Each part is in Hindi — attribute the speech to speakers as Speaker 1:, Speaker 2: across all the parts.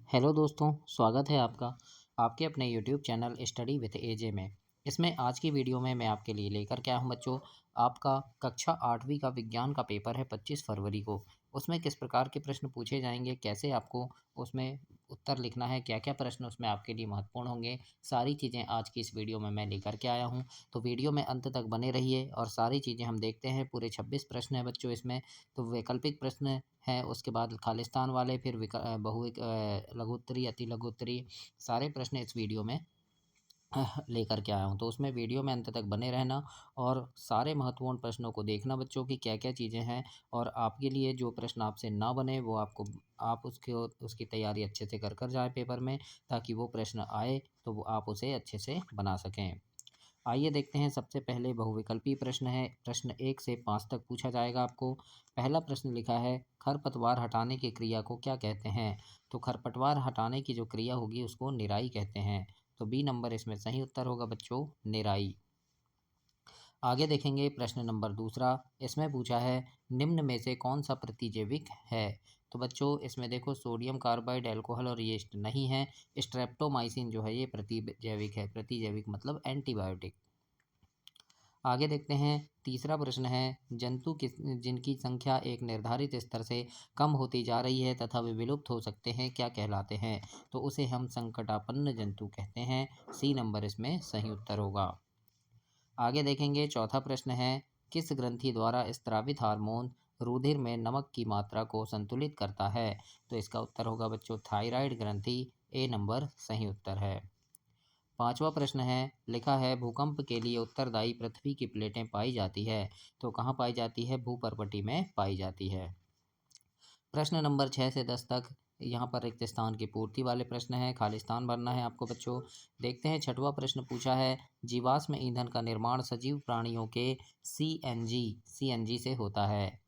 Speaker 1: हेलो दोस्तों, स्वागत है आपका आपके अपने यूट्यूब चैनल स्टडी विद एजे में। इसमें आज की वीडियो में मैं आपके लिए लेकर के आया हूँ बच्चों। आपका कक्षा 8वीं का विज्ञान का पेपर है 25 फरवरी को। उसमें किस प्रकार के प्रश्न पूछे जाएंगे, कैसे आपको उसमें उत्तर लिखना है, क्या-क्या प्रश्न उसमें आपके लिए महत्वपूर्ण होंगे, सारी चीज़ें आज की इस वीडियो में मैं लेकर के आया हूँ। तो वीडियो में अंत तक बने रहिए और सारी चीज़ें हम देखते हैं। पूरे 26 प्रश्न हैं बच्चों इसमें। तो वैकल्पिक प्रश्न है, उसके बाद खालिस्तान वाले, फिर लघु उत्तरी, अति लघु उत्तरी, सारे प्रश्न इस वीडियो में लेकर के आया हूँ। तो उसमें वीडियो में अंत तक बने रहना और सारे महत्वपूर्ण प्रश्नों को देखना बच्चों की क्या-क्या चीज़ें हैं। और आपके लिए जो प्रश्न आपसे ना बने वो आप उसकी तैयारी अच्छे से कर जाएँ पेपर में, ताकि वो प्रश्न आए तो वो आप उसे अच्छे से बना सकें। आइए देखते हैं, सबसे पहले बहुविकल्पी प्रश्न है। प्रश्न 1 से 5 तक पूछा जाएगा आपको। पहला प्रश्न लिखा है, खरपतवार हटाने की क्रिया को क्या कहते हैं? तो खरपतवार हटाने की जो क्रिया होगी उसको निराई कहते हैं। तो बी नंबर इसमें सही उत्तर होगा बच्चों, निराई। आगे देखेंगे प्रश्न नंबर दूसरा। इसमें पूछा है, निम्न में से कौन सा प्रतिजैविक है? तो बच्चों इसमें देखो, सोडियम कार्बाइड, अल्कोहल और यीस्ट नहीं है। स्ट्रेप्टोमाइसिन जो है ये प्रतिजैविक है। प्रतिजैविक मतलब एंटीबायोटिक। आगे देखते हैं, तीसरा प्रश्न है, जंतु किस जिनकी संख्या एक निर्धारित स्तर से कम होती जा रही है तथा वे विलुप्त हो सकते हैं, क्या कहलाते हैं? तो उसे हम संकटापन्न जंतु कहते हैं। सी नंबर इसमें सही उत्तर होगा। आगे देखेंगे, चौथा प्रश्न है, किस ग्रंथि द्वारा स्रावित हार्मोन रुधिर में नमक की मात्रा को संतुलित करता है? तो इसका उत्तर होगा बच्चों, थायराइड ग्रंथि। ए नंबर सही उत्तर है। पांचवा प्रश्न है, लिखा है, भूकंप के लिए उत्तरदायी पृथ्वी की प्लेटें पाई जाती है। तो कहाँ पाई जाती है? भूपर्पटी में पाई जाती है। प्रश्न नंबर 6 से 10 तक यहाँ पर रिक्त स्थान की पूर्ति वाले प्रश्न हैं। खालिस्तान भरना है आपको बच्चों। देखते हैं, छठवां प्रश्न पूछा है, जीवाश्म ईंधन का निर्माण सजीव प्राणियों के सीएनजी से होता है।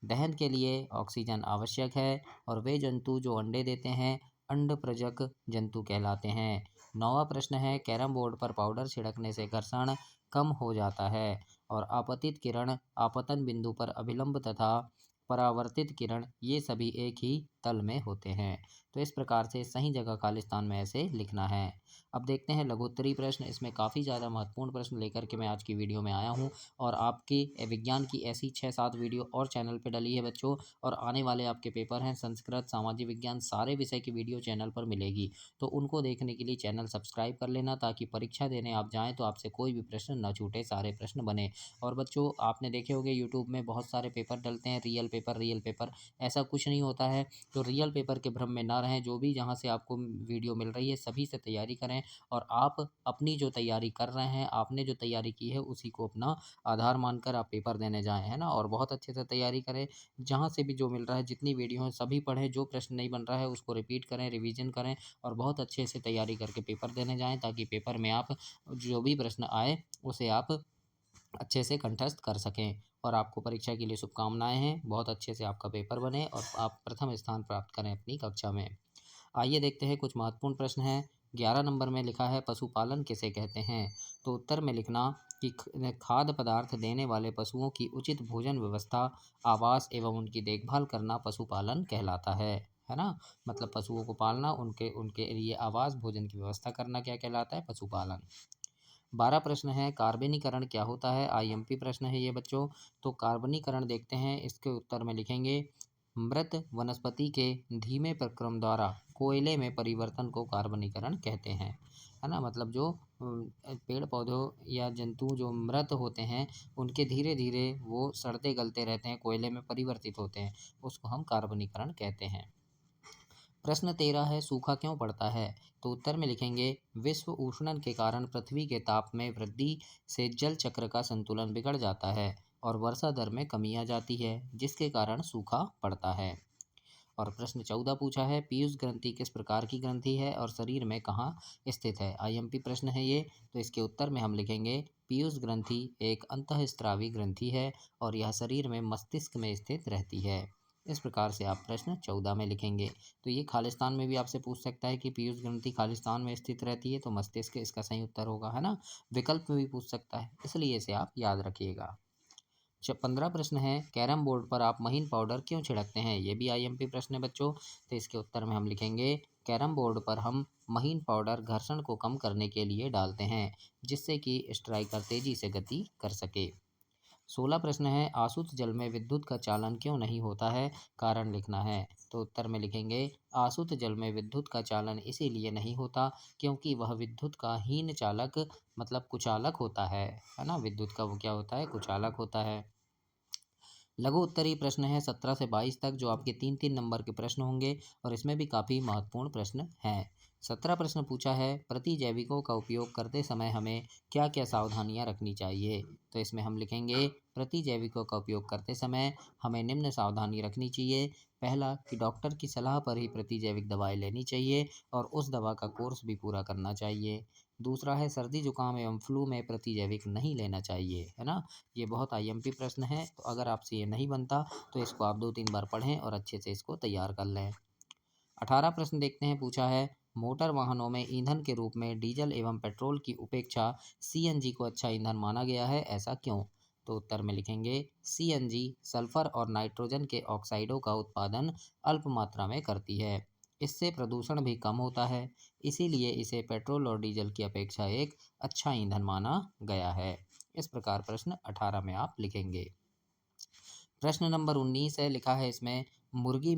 Speaker 1: दहन के लिए ऑक्सीजन आवश्यक है और वे जंतु जो अंडे देते हैं अंडप्रजक जंतु कहलाते हैं। नौवां प्रश्न है, कैरम बोर्ड पर पाउडर छिड़कने से घर्षण कम हो जाता है और आपतित किरण आपतन बिंदु पर अभिलंब तथा परावर्तित किरण ये सभी एक ही तल में होते हैं। तो इस प्रकार से सही जगह खालिस्तान में ऐसे लिखना है। अब देखते हैं लघुत्तरी प्रश्न। इसमें काफ़ी ज़्यादा महत्वपूर्ण प्रश्न लेकर के मैं आज की वीडियो में आया हूँ और आपके विज्ञान की ऐसी 6-7 वीडियो और चैनल पे डली है बच्चों। और आने वाले आपके पेपर हैं संस्कृत, सामाजिक विज्ञान, सारे विषय की वीडियो चैनल पर मिलेगी। तो उनको देखने के लिए चैनल सब्सक्राइब कर लेना, ताकि परीक्षा देने आप जाएँ तो आपसे कोई भी प्रश्न न छूटे, सारे प्रश्न बने। और बच्चों आपने देखे होंगे यूट्यूब में बहुत सारे पेपर डलते हैं, रियल पेपर। ऐसा कुछ नहीं होता है। तो रियल पेपर के भ्रम में ना रहें। जो भी जहाँ से आपको वीडियो मिल रही है सभी से तैयारी करें और आप अपनी जो तैयारी कर रहे हैं, आपने जो तैयारी की है उसी को अपना आधार मानकर आप पेपर देने जाएँ, है ना? और बहुत अच्छे से तैयारी करें। जहाँ से भी जो मिल रहा है, जितनी वीडियो हैं सभी पढ़ें, जो प्रश्न नहीं बन रहा है उसको रिपीट करें, रिवीजन करें और बहुत अच्छे से तैयारी करके पेपर देने जाएँ, ताकि पेपर में आप जो भी प्रश्न आए उसे आप अच्छे से कंठस्थ कर सकें। और आपको परीक्षा के लिए शुभकामनाएँ हैं। बहुत अच्छे से आपका पेपर बने और आप प्रथम स्थान प्राप्त करें अपनी कक्षा में। आइए देखते हैं, कुछ महत्वपूर्ण प्रश्न हैं। 11 नंबर में लिखा है, पशुपालन किसे कहते हैं? तो उत्तर में लिखना कि खाद्य पदार्थ देने वाले पशुओं की उचित भोजन व्यवस्था, आवास एवं उनकी देखभाल करना पशुपालन कहलाता है ना? मतलब पशुओं को पालना, उनके उनके लिए आवास, भोजन की व्यवस्था करना क्या कहलाता है? पशुपालन। 12 प्रश्न है, कार्बनीकरण क्या होता है? आईएमपी प्रश्न है ये बच्चों। तो कार्बनीकरण देखते हैं, इसके उत्तर में लिखेंगे, मृत वनस्पति के धीमे प्रक्रम द्वारा कोयले में परिवर्तन को कार्बनीकरण कहते हैं, है ना? मतलब जो पेड़ पौधों या जंतु जो मृत होते हैं उनके धीरे धीरे वो सड़ते गलते रहते हैं, कोयले में परिवर्तित होते हैं, उसको हम कार्बनीकरण कहते हैं। प्रश्न 13 है, सूखा क्यों पड़ता है? तो उत्तर में लिखेंगे, विश्व उष्णन के कारण पृथ्वी के ताप में वृद्धि से जल चक्र का संतुलन बिगड़ जाता है और वर्षा दर में कमी आ जाती है, जिसके कारण सूखा पड़ता है। और प्रश्न 14 पूछा है, पीयूष ग्रंथि किस प्रकार की ग्रंथि है और शरीर में कहाँ स्थित है? आईएमपी प्रश्न है ये। तो इसके उत्तर में हम लिखेंगे, पीयूष ग्रंथि एक अंतःस्रावी ग्रंथि है और यह शरीर में मस्तिष्क में स्थित रहती है। इस प्रकार से आप प्रश्न 14 में लिखेंगे। तो ये खालिस्तान में भी आपसे पूछ सकता है कि पीयूष ग्रंथि खालिस्तान में स्थित रहती है, तो मस्तिष्क इसका सही उत्तर होगा, है ना? विकल्प में भी पूछ सकता है, इसलिए इसे आप याद रखिएगा। 15 प्रश्न है, कैरम बोर्ड पर आप महीन पाउडर क्यों छिड़कते हैं? ये भी आईएमपी प्रश्न है बच्चों। तो इसके उत्तर में हम लिखेंगे, कैरम बोर्ड पर हम महीन पाउडर घर्षण को कम करने के लिए डालते हैं, जिससे कि स्ट्राइकर तेजी से गति कर सके। 16 प्रश्न है, आसुत जल में विद्युत का चालन क्यों नहीं होता है, कारण लिखना है। तो उत्तर में लिखेंगे, आसुत जल में विद्युत का चालन इसीलिए नहीं होता क्योंकि वह विद्युत का हीन चालक मतलब कुचालक होता है ना। विद्युत का वो क्या होता है, कुचालक होता है। लघु उत्तरीय प्रश्न है 17 से 22 तक, जो आपके 3-3 नंबर के प्रश्न होंगे और इसमें भी काफ़ी महत्वपूर्ण प्रश्न हैं। 17 प्रश्न पूछा है, प्रतिजैविकों का उपयोग करते समय हमें क्या क्या सावधानियां रखनी चाहिए। तो इसमें हम लिखेंगे, प्रतिजैविकों का उपयोग करते समय हमें निम्न सावधानी रखनी चाहिए। पहला कि डॉक्टर की सलाह पर ही प्रतिजैविक दवाएं लेनी चाहिए और उस दवा का कोर्स भी पूरा करना चाहिए। दूसरा है, सर्दी जुकाम एवं फ्लू में प्रतिजैविक नहीं लेना चाहिए, है ना। ये बहुत आईएमपी प्रश्न है, तो अगर आपसे ये नहीं बनता तो इसको आप 2-3 बार पढ़ें और अच्छे से इसको तैयार कर लें। 18 प्रश्न देखते हैं, पूछा है, मोटर वाहनों में ईंधन के रूप में डीजल एवं पेट्रोल की उपेक्षा सीएनजी को अच्छा ईंधन माना गया है, ऐसा क्यों। तो उत्तर में लिखेंगे, सीएनजी सल्फर और नाइट्रोजन के ऑक्साइडों का उत्पादन अल्प मात्रा में करती है। इससे प्रदूषण भी कम होता है, इसीलिए इसे पेट्रोल और डीजल की अपेक्षा एक अच्छा ईंधन माना गया है। इस प्रकार प्रश्न 18 में आप लिखेंगे। प्रश्न नंबर 19 है, लिखा है इसमें, मुर्गी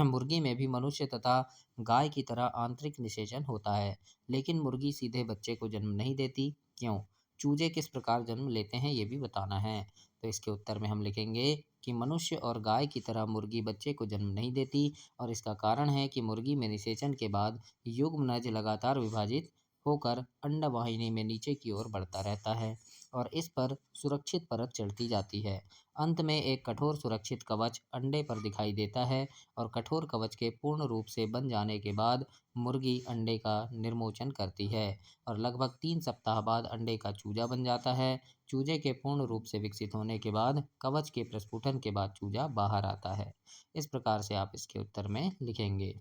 Speaker 1: मुर्गी में भी मनुष्य तथा गाय की तरह आंतरिक निषेचन होता है, लेकिन मुर्गी सीधे बच्चे को जन्म नहीं देती, क्यों। चूजे किस प्रकार जन्म लेते हैं ये भी बताना है। तो इसके उत्तर में हम लिखेंगे कि मनुष्य और गाय की तरह मुर्गी बच्चे को जन्म नहीं देती और इसका कारण है कि मुर्गी में निषेचन के बाद युग्मनज लगातार विभाजित होकर अंडवाहिनी में नीचे की ओर बढ़ता रहता है और इस पर सुरक्षित परत चढ़ती जाती है। अंत में एक कठोर सुरक्षित कवच अंडे पर दिखाई देता है और कठोर कवच के पूर्ण रूप से बन जाने के बाद मुर्गी अंडे का निर्मोचन करती है और लगभग 3 सप्ताह बाद अंडे का चूजा बन जाता है। चूजे के पूर्ण रूप से विकसित होने के बाद कवच के प्रस्फुटन के बाद चूजा बाहर आता है। इस प्रकार से आप इसके उत्तर में लिखेंगे।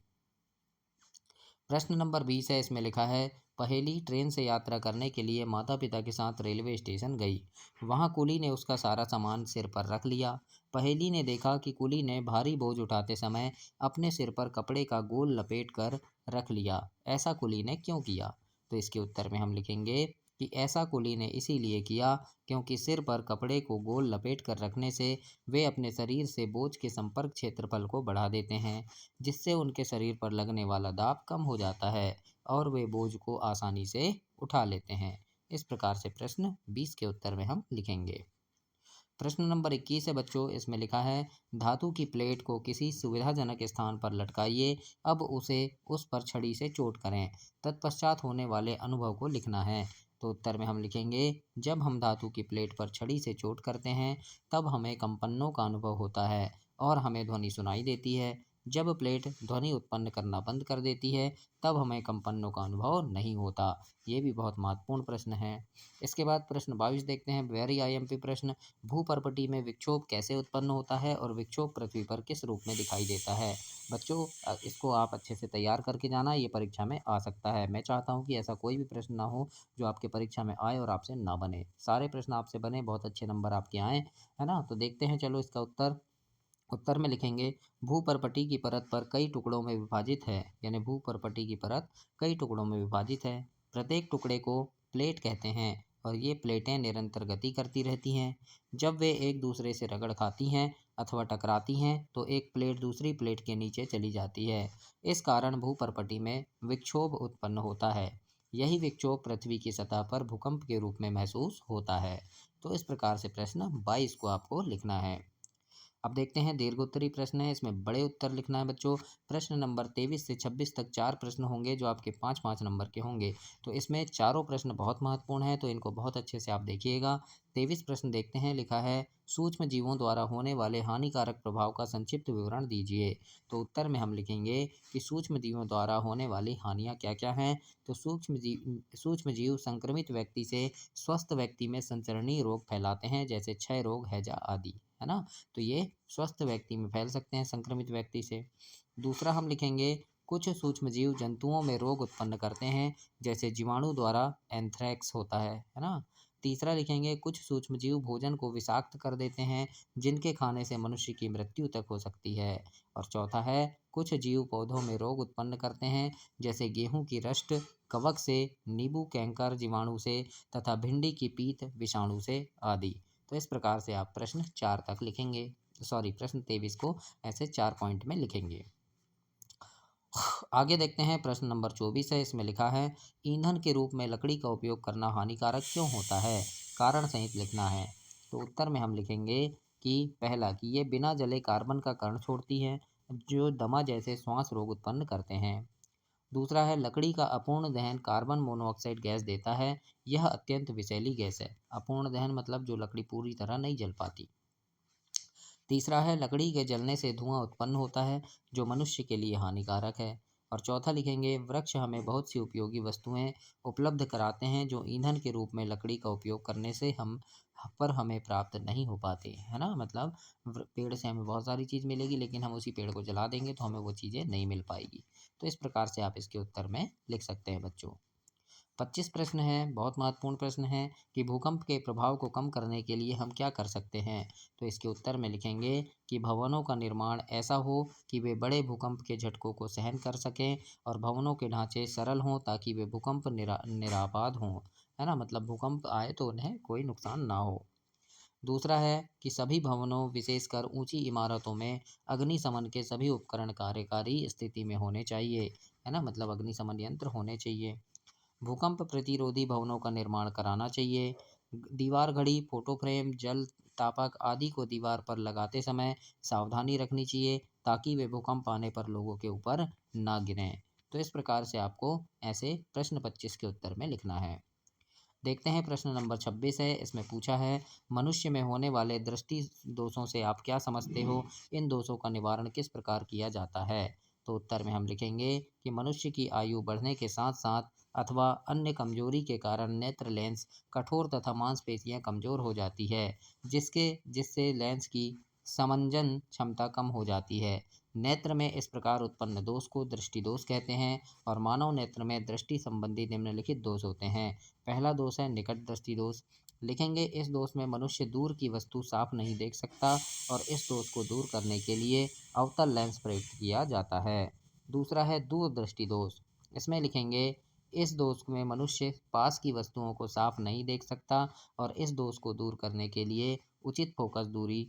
Speaker 1: प्रश्न नंबर 20 है, इसमें लिखा है, पहेली ट्रेन से यात्रा करने के लिए माता पिता के साथ रेलवे स्टेशन गई। वहां कुली ने उसका सारा सामान सिर पर रख लिया। पहेली ने देखा कि कुली ने भारी बोझ उठाते समय अपने सिर पर कपड़े का गोल लपेट कर रख लिया। ऐसा कुली ने क्यों किया। तो इसके उत्तर में हम लिखेंगे कि ऐसा कुली ने इसीलिए किया क्योंकि सिर पर कपड़े को गोल लपेट कर रखने से वे अपने शरीर से बोझ के संपर्क क्षेत्रफल को बढ़ा देते हैं, जिससे उनके शरीर पर लगने वाला दाब कम हो जाता है और वे बोझ को आसानी से उठा लेते हैं। इस प्रकार से प्रश्न 20 के उत्तर में हम लिखेंगे। प्रश्न नंबर 21 है बच्चों, इसमें लिखा है, धातु की प्लेट को किसी सुविधाजनक स्थान पर लटकाइए, अब उसे उस पर छड़ी से चोट करें, तत्पश्चात होने वाले अनुभव को लिखना है। तो उत्तर में हम लिखेंगे, जब हम धातु की प्लेट पर छड़ी से चोट करते हैं तब हमें कंपनों का अनुभव होता है और हमें ध्वनि सुनाई देती है। जब प्लेट ध्वनि उत्पन्न करना बंद कर देती है तब हमें कंपनों का अनुभव नहीं होता। ये भी बहुत महत्वपूर्ण प्रश्न है। इसके बाद प्रश्न 22 देखते हैं, वेरी आईएमपी प्रश्न, भूपर्पटी में विक्षोभ कैसे उत्पन्न होता है और विक्षोभ पृथ्वी पर किस रूप में दिखाई देता है। बच्चों इसको आप अच्छे से तैयार करके जाना, ये परीक्षा में आ सकता है। मैं चाहता हूँ कि ऐसा कोई भी प्रश्न ना हो जो आपके परीक्षा में आए और आपसे ना बने। सारे प्रश्न आपसे बने, बहुत अच्छे नंबर आपके आए, है ना। तो देखते हैं, चलो इसका उत्तर। उत्तर में लिखेंगे, भूपर्पटी की परत पर कई टुकड़ों में विभाजित है, यानी भूपर्पटी की परत कई टुकड़ों में विभाजित है। प्रत्येक टुकड़े को प्लेट कहते हैं और ये प्लेटें निरंतर गति करती रहती हैं। जब वे एक दूसरे से रगड़ खाती हैं अथवा टकराती हैं तो एक प्लेट दूसरी प्लेट के नीचे चली जाती है। इस कारण भूपर्पटी में विक्षोभ उत्पन्न होता है। यही विक्षोभ पृथ्वी की सतह पर भूकंप के रूप में महसूस होता है। तो इस प्रकार से प्रश्न 22 को आपको लिखना है। अब देखते हैं दीर्घोत्तरी प्रश्न है, इसमें बड़े उत्तर लिखना है बच्चों। प्रश्न नंबर 23 से 26 तक 4 प्रश्न होंगे जो आपके 5-5 नंबर के होंगे। तो इसमें चारों प्रश्न बहुत महत्वपूर्ण हैं, तो इनको बहुत अच्छे से आप देखिएगा। 23 प्रश्न देखते हैं, लिखा है, सूक्ष्म जीवों द्वारा होने वाले हानिकारक प्रभाव का संक्षिप्त विवरण दीजिए। तो उत्तर में हम लिखेंगे कि सूक्ष्म जीवों द्वारा होने वाली हानियाँ क्या क्या हैं। तो सूक्ष्म जीव संक्रमित व्यक्ति से स्वस्थ व्यक्ति में संचरणीय रोग फैलाते हैं, जैसे क्षय रोग, हैजा आदि, है ना। तो ये स्वस्थ व्यक्ति में फैल सकते हैं संक्रमित व्यक्ति से। दूसरा हम लिखेंगे, कुछ सूक्ष्मजीव जंतुओं में रोग उत्पन्न करते हैं, जैसे जीवाणु द्वारा एंथ्रेक्स होता है ना। तीसरा लिखेंगे कुछ सूक्ष्मजीव भोजन को विषाक्त कर देते हैं, जिनके खाने से मनुष्य की मृत्यु तक हो सकती है। और चौथा है कुछ जीव पौधों में रोग उत्पन्न करते हैं, जैसे गेहूं की रस्ट कवक से, नींबू कैंकर जीवाणु से तथा भिंडी की पीत विषाणु से आदि। तो इस प्रकार से आप प्रश्न 4 तक लिखेंगे, सॉरी प्रश्न 23 को ऐसे 4 पॉइंट में लिखेंगे। आगे देखते हैं प्रश्न नंबर 24 है। इसमें लिखा है ईंधन के रूप में लकड़ी का उपयोग करना हानिकारक क्यों होता है, कारण सहित लिखना है। तो उत्तर में हम लिखेंगे कि पहला कि ये बिना जले कार्बन का कण छोड़ती है, जो दमा जैसे श्वास रोग उत्पन्न करते हैं। दूसरा है लकड़ी का अपूर्ण दहन कार्बन मोनोऑक्साइड गैस देता है, यह अत्यंत विषैली गैस है। अपूर्ण दहन मतलब जो लकड़ी पूरी तरह नहीं जल पाती। तीसरा है लकड़ी के जलने से धुआं उत्पन्न होता है, जो मनुष्य के लिए हानिकारक है। और चौथा लिखेंगे वृक्ष हमें बहुत सी उपयोगी वस्तुएं उपलब्ध कराते हैं, जो ईंधन के रूप में लकड़ी का उपयोग करने से हमें प्राप्त नहीं हो पाते, है ना। मतलब पेड़ से हमें बहुत सारी चीज़ मिलेगी, लेकिन हम उसी पेड़ को जला देंगे तो हमें वो चीज़ें नहीं मिल पाएगी। तो इस प्रकार से आप इसके उत्तर में लिख सकते हैं बच्चों। 25 प्रश्न है, बहुत महत्वपूर्ण प्रश्न है कि भूकंप के प्रभाव को कम करने के लिए हम क्या कर सकते हैं। तो इसके उत्तर में लिखेंगे कि भवनों का निर्माण ऐसा हो कि वे बड़े भूकंप के झटकों को सहन कर सकें, और भवनों के ढांचे सरल हों ताकि वे भूकंप निरापाद हों, है ना। मतलब भूकंप आए तो उन्हें कोई नुकसान ना हो। दूसरा है कि सभी भवनों विशेषकर ऊंची इमारतों में अग्निशमन के सभी उपकरण कार्यकारी स्थिति में होने चाहिए, है ना। मतलब अग्निशमन यंत्र होने चाहिए। भूकंप प्रतिरोधी भवनों का निर्माण कराना चाहिए। दीवार घड़ी, फोटो फ्रेम, जल तापक आदि को दीवार पर लगाते समय सावधानी रखनी चाहिए, ताकि वे भूकंप आने पर लोगों के ऊपर ना गिरें। तो इस प्रकार से आपको ऐसे प्रश्न 25 के उत्तर में लिखना है। देखते हैं प्रश्न नंबर 26 है। इसमें पूछा है मनुष्य में होने वाले दृष्टि दोषों से आप क्या समझते हो, इन दोषों का निवारण किस प्रकार किया जाता है। तो उत्तर में हम लिखेंगे कि मनुष्य की आयु बढ़ने के साथ साथ अथवा अन्य कमजोरी के कारण नेत्र लेंस कठोर तथा मांसपेशियां कमजोर हो जाती है, जिससे लेंस की समंजन क्षमता कम हो जाती है। नेत्र में इस प्रकार उत्पन्न दोष को दृष्टि दोष कहते हैं, और मानव नेत्र में दृष्टि संबंधी निम्नलिखित दोष होते हैं। पहला दोष है निकट दृष्टि दोष। लिखेंगे इस दोष में मनुष्य दूर की वस्तु साफ नहीं देख सकता, और इस दोष को दूर करने के लिए अवतल लेंस प्रयुक्त किया जाता है। दूसरा है दूर दृष्टि दोष। इसमें लिखेंगे इस दोष में मनुष्य पास की वस्तुओं को साफ नहीं देख सकता, और इस दोष को दूर करने के लिए उचित फोकस दूरी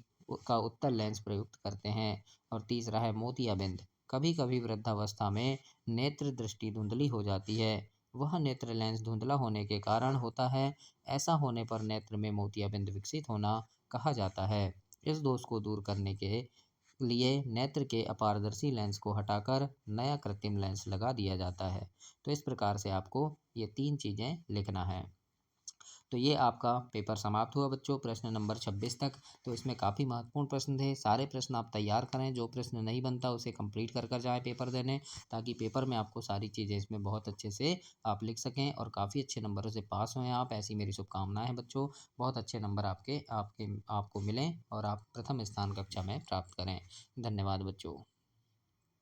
Speaker 1: का उत्तल लेंस प्रयुक्त करते हैं। और तीसरा है मोतियाबिंद। कभी कभी वृद्धावस्था में नेत्र दृष्टि धुंधली हो जाती है, वह नेत्र लेंस धुंधला होने के कारण होता है। ऐसा होने पर नेत्र में मोतियाबिंद विकसित होना कहा जाता है। इस दोष को दूर करने के लिए नेत्र के अपारदर्शी लेंस को हटाकर नया कृत्रिम लेंस लगा दिया जाता है। तो इस प्रकार से आपको ये 3 चीज़ें लिखना है। तो ये आपका पेपर समाप्त हुआ बच्चों, प्रश्न नंबर 26 तक। तो इसमें काफ़ी महत्वपूर्ण प्रश्न थे। सारे प्रश्न आप तैयार करें, जो प्रश्न नहीं बनता उसे कंप्लीट कर कर जाएँ पेपर देने, ताकि पेपर में आपको सारी चीज़ें इसमें बहुत अच्छे से आप लिख सकें और काफ़ी अच्छे नंबरों से पास हों आप। ऐसी मेरी शुभकामनाएँ हैं बच्चों। बहुत अच्छे नंबर आपके आपके आपको मिलें और आप प्रथम स्थान कक्षा में प्राप्त करें। धन्यवाद बच्चों।